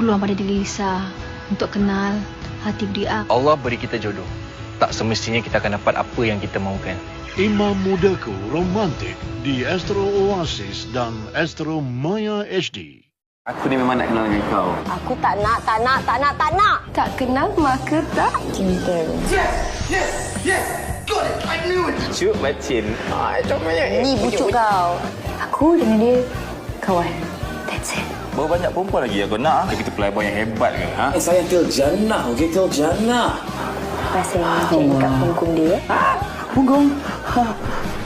peluang pada diri Lisa untuk kenal hati beriak. Allah beri kita jodoh. Tak semestinya kita akan dapat apa yang kita mahukan. Imam Mudaku Romantik di Astro Oasis dan Astro Maya HD. Aku ni memang nak kenal dengan kau. Aku tak nak. Tak kenal maka tak cinta. Cuk macin. Comel. Ni bucuk kau. Aku dengan dia kawan. That's it. Berapa banyak perempuan lagi aku nak? Kita playboy yang hebat ke? Ha? Saya Til Jannah, okey Til Jannah. Rasa yang dekat punggung dia. Punggung.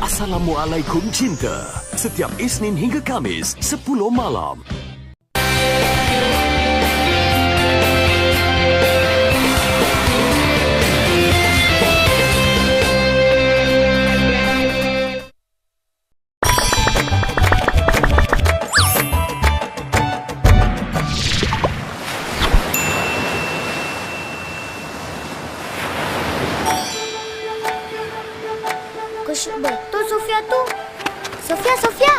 Assalamualaikum Cinta. Setiap Isnin hingga Kamis, 10 malam. Kusyuk betul Sofia tu. Sofia.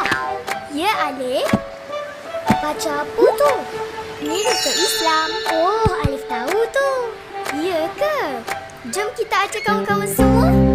Ya, Alif. Baca apa tu? Ni rukun Islam. Oh, Alif tahu tu. Ya ke? Jom kita ajak kawan-kawan semua.